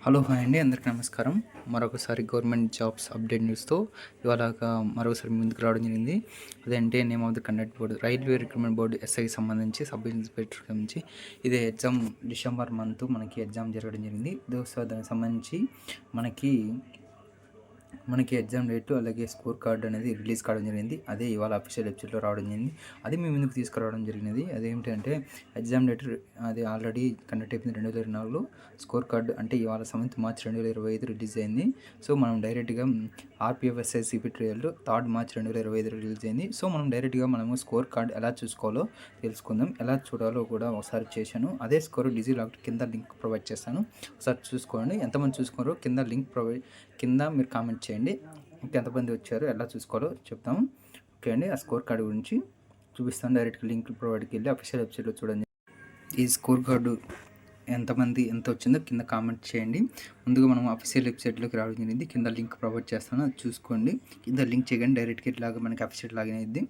Hello hi అండి, అందరికీ నమస్కారం. మరొకసారి గవర్నమెంట్ జాబ్స్ అప్డేట్ న్యూస్తో ఇవాళ మరొకసారి ముందుకు రావడం జరిగింది. అదంటే name of the conduct board, railway recruitment board ఎస్ఐకి సంబంధించి సబ్ ఇన్స్పెక్టర్ నుంచి ఇది ఎగ్జామ్ డిసెంబర్ మంత్ మనకి ఎగ్జామ్ జరగడం జరిగింది. సో దానికి సంబంధించి మనకి ఎగ్జామ్ డేట్ అలాగే స్కోర్ కార్డ్ అనేది రిలీజ్ కావడం జరిగింది. అదే ఇవాళ అఫీషియల్ వెబ్సైట్లో రావడం జరిగింది. అది మీ ముందుకు తీసుకురావడం జరిగినది. అదేమిటంటే ఎగ్జామ్ డేట్ అది ఆల్రెడీ కండక్ట్ అయిపోయింది 2024లో. స్కోర్ కార్డు అంటే ఇవాళ మార్చి 2025 రిలీజ్ అయింది. సో మనం డైరెక్ట్గా ఆర్పిఎఫ్ఎస్ఐ సిపిటి రిజల్ట్ 3 మార్చి 2025 రిలీజ్ అయింది. సో మనం డైరెక్ట్గా మనము స్కోర్ కార్డ్ ఎలా చూసుకోవాలో తెలుసుకుందాం. ఎలా చూడాలో కూడా ఒకసారి చేశాను. అదే స్కోర్ డిజిలాకర్ కింద లింక్ ప్రొవైడ్ చేస్తాను, ఒకసారి చూసుకోండి. ఎంతమంది చూసుకున్నారో కింద మీరు కామెంట్ చేయండి. ఎంతమంది వచ్చారో ఎలా చూసుకోవాలో చెప్తాము. ఓకే అండి, ఆ స్కోర్ కార్డు గురించి చూపిస్తాను. డైరెక్ట్గా లింక్ ప్రొవైడ్కి వెళ్ళి అఫీషియల్ వెబ్సైట్లో చూడండి. ఈ స్కోర్ కార్డు ఎంత వచ్చిందో కింద కామెంట్ చేయండి. ముందుగా మనం అఫీషియల్ వెబ్సైట్లోకి రావడం జరిగింది. కింద లింక్ ప్రొవైడ్ చేస్తాను, అది చూసుకోండి. కింద లింక్ చేయగానే డైరెక్ట్గా ఇట్లాగా మనకి అఫీషియల్ లాగిన్ అయింది.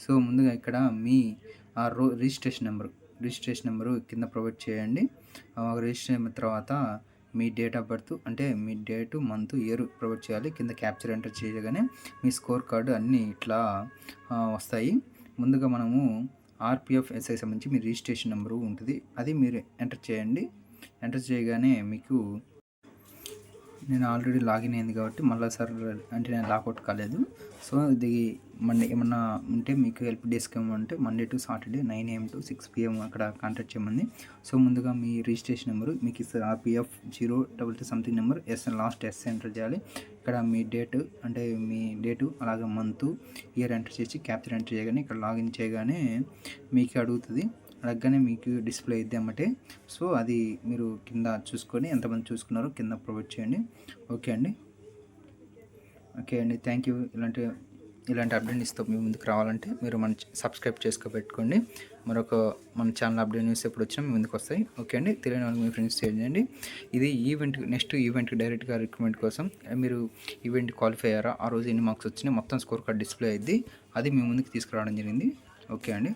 సో ముందుగా ఇక్కడ మీ రిజిస్ట్రేషన్ నెంబరు కింద ప్రొవైడ్ చేయండి. రిజిస్ట్రేషన్ అయిన తర్వాత మీ డేట్ ఆఫ్ బర్త్ అంటే మీ డేటు, మంత్, ఇయర్ ప్రొవైడ్ చేయాలి. కింద క్యాప్చర్ ఎంటర్ చేయగానే మీ స్కోర్ కార్డు అన్నీ ఇట్లా వస్తాయి. ముందుగా మనము ఆర్పిఎఫ్ఎస్ఐ సంబంధించి మీ రిజిస్ట్రేషన్ నెంబరు ఉంటుంది, అది మీరు ఎంటర్ చేయండి. ఎంటర్ చేయగానే మీకు నేను ఆల్రెడీ లాగిన్ అయింది కాబట్టి మళ్ళీ సార్ అంటే నేను లాగౌట్ కాలేదు. సో ఇది మండే ఏమన్నా ఉంటే మీకు హెల్ప్ డెస్క్ ఏమంటే Monday to Saturday 9 AM to 6 PM అక్కడ కాంటాక్ట్ చేయమంది. సో ముందుగా మీ రిజిస్ట్రేషన్ నెంబరు మీకు ఇస్తారు. RPF 022 something number last S enter చేయాలి. ఇక్కడ మీ డేటు అలాగే మంత్, ఇయర్ ఎంటర్ చేసి క్యాప్చర్ ఎంటర్ చేయగానే ఇక్కడ లాగిన్ చేయగానే మీకు అడుగుతుంది. అడగగానే మీకు డిస్ప్లే అయితే అమ్మటే. సో అది మీరు కింద చూసుకొని ఎంతమంది చూసుకున్నారో కింద ప్రొవైడ్ చేయండి. ఓకే అండి, థ్యాంక్ యూ. ఇలాంటి అప్డేట్ న్యూస్తో మీ ముందుకు రావాలంటే మీరు సబ్స్క్రైబ్ చేసుకోబెట్టుకోండి. మన ఛానల్ అప్డేట్ న్యూస్ ఎప్పుడు వచ్చినా మీ ముందుకు వస్తాయి. ఓకే అండి, తెలియని వాళ్ళకి మీ ఫ్రెండ్స్ షేర్ చేయండి. ఇది నెక్స్ట్ ఈవెంట్కి డైరెక్ట్గా రిక్రూట్మెంట్ కోసం మీరు ఈవెంట్ క్వాలిఫై అయ్యారా, ఆ రోజు ఎన్ని మార్క్స్ వచ్చినాయి మొత్తం స్కోర్ కార్డ్ డిస్ప్లే అయింది, అది మీ ముందుకు తీసుకురావడం జరిగింది. ఓకే అండి.